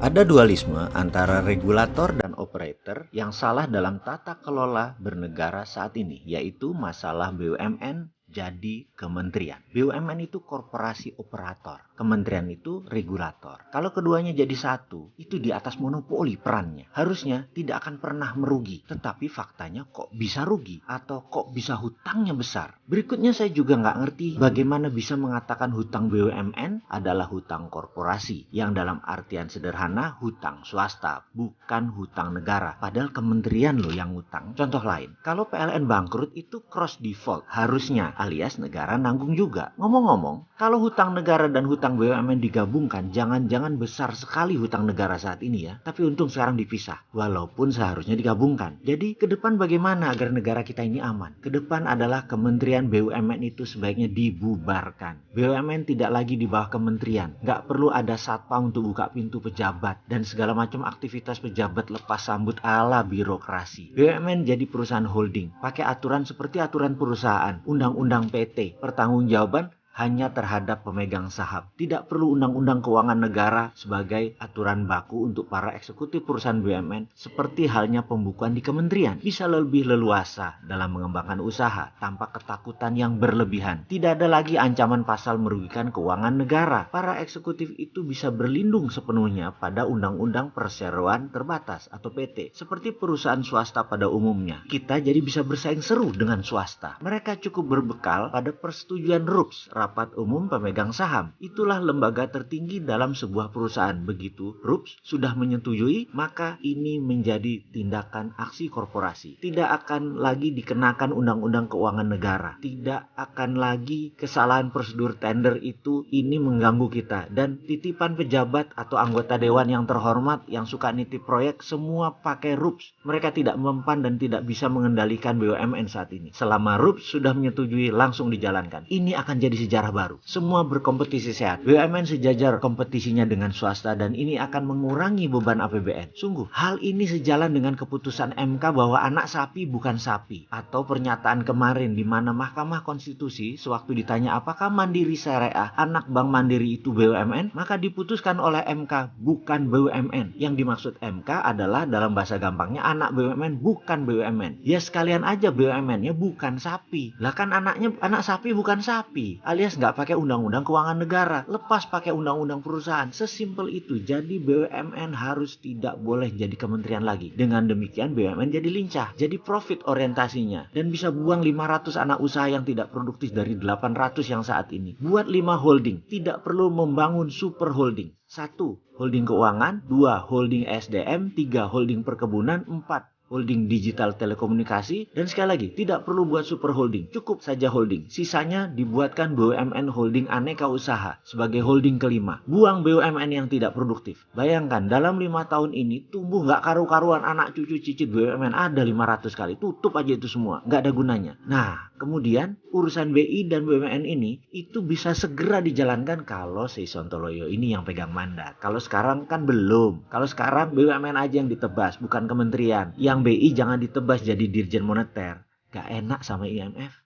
Ada dualisme antara regulator dan operator yang salah dalam tata kelola bernegara saat ini, yaitu masalah BUMN jadi kementerian. BUMN itu korporasi operator, kementerian itu regulator. Kalau keduanya jadi satu, itu di atas monopoli perannya. Harusnya tidak akan pernah merugi, tetapi faktanya kok bisa rugi atau kok bisa hutangnya besar. Berikutnya saya juga nggak ngerti bagaimana bisa mengatakan hutang BUMN adalah hutang korporasi, yang dalam artian sederhana hutang swasta, bukan hutang negara. Padahal kementerian loh yang hutang. Contoh lain, kalau PLN bangkrut itu cross default, harusnya alias negara nanggung juga. Ngomong-ngomong, kalau hutang negara dan hutang BUMN digabungkan, jangan-jangan besar sekali hutang negara saat ini ya. Tapi untung sekarang dipisah, walaupun seharusnya digabungkan. Jadi ke depan bagaimana agar negara kita ini aman? Ke depan adalah kementerian BUMN itu sebaiknya dibubarkan. BUMN tidak lagi di bawah kementerian. Nggak perlu ada satpam untuk buka pintu pejabat dan segala macam aktivitas pejabat lepas sambut ala birokrasi. BUMN jadi perusahaan holding, pakai aturan seperti aturan perusahaan, undang-undang PT, pertanggungjawaban hanya terhadap pemegang saham. Tidak perlu undang-undang keuangan negara sebagai aturan baku untuk para eksekutif perusahaan BUMN, seperti halnya pembukuan di kementerian. Bisa lebih leluasa dalam mengembangkan usaha tanpa ketakutan yang berlebihan. Tidak ada lagi ancaman pasal merugikan keuangan negara. Para eksekutif itu bisa berlindung sepenuhnya pada undang-undang perseroan terbatas atau PT, seperti perusahaan swasta pada umumnya. Kita jadi bisa bersaing seru dengan swasta. Mereka cukup berbekal pada persetujuan RUPS, Rapat Umum Pemegang Saham. Itulah lembaga tertinggi dalam sebuah perusahaan. Begitu RUPS sudah menyetujui, maka ini menjadi tindakan aksi korporasi. Tidak akan lagi dikenakan undang-undang keuangan negara. Tidak akan lagi kesalahan prosedur tender itu ini mengganggu kita. Dan titipan pejabat atau anggota dewan yang terhormat yang suka nitip proyek semua pakai RUPS. Mereka tidak mempan dan tidak bisa mengendalikan BUMN saat ini. Selama RUPS sudah menyetujui, langsung dijalankan. Ini akan jadi sejarah baru. Semua berkompetisi sehat. BUMN sejajar kompetisinya dengan swasta dan ini akan mengurangi beban APBN. Sungguh, hal ini sejalan dengan keputusan MK bahwa anak sapi bukan sapi. Atau pernyataan kemarin di mana Mahkamah Konstitusi sewaktu ditanya apakah Mandiri Syariah anak Bank Mandiri itu BUMN, maka diputuskan oleh MK bukan BUMN. Yang dimaksud MK adalah dalam bahasa gampangnya anak BUMN bukan BUMN. Ya sekalian aja BUMN-nya bukan sapi. Lah kan anaknya anak sapi bukan sapi. Alias nggak pakai undang-undang keuangan negara, lepas pakai undang-undang perusahaan. Sesimpel itu. Jadi BUMN harus tidak boleh jadi kementerian lagi. Dengan demikian BUMN jadi lincah, jadi profit orientasinya, dan bisa buang 500 anak usaha yang tidak produktif dari 800 yang saat ini. Buat 5 holding, tidak perlu membangun super holding. 1. Holding keuangan, 2. Holding SDM, 3. Holding perkebunan, 4. Holding digital telekomunikasi, dan sekali lagi tidak perlu buat super holding, cukup saja holding. Sisanya dibuatkan BUMN holding aneka usaha sebagai holding kelima. Buang BUMN yang tidak produktif. Bayangkan dalam 5 tahun ini tumbuh nggak karu-karuan, anak cucu cicit BUMN ada 500 kali. Tutup aja itu semua, nggak ada gunanya. Nah, kemudian urusan BI dan BUMN ini itu bisa segera dijalankan kalau si Sontoloyo ini yang pegang mandat. Kalau sekarang kan belum. Kalau sekarang BUMN aja yang ditebas, bukan kementerian. Yang BI jangan ditebas jadi dirjen moneter. Gak enak sama IMF.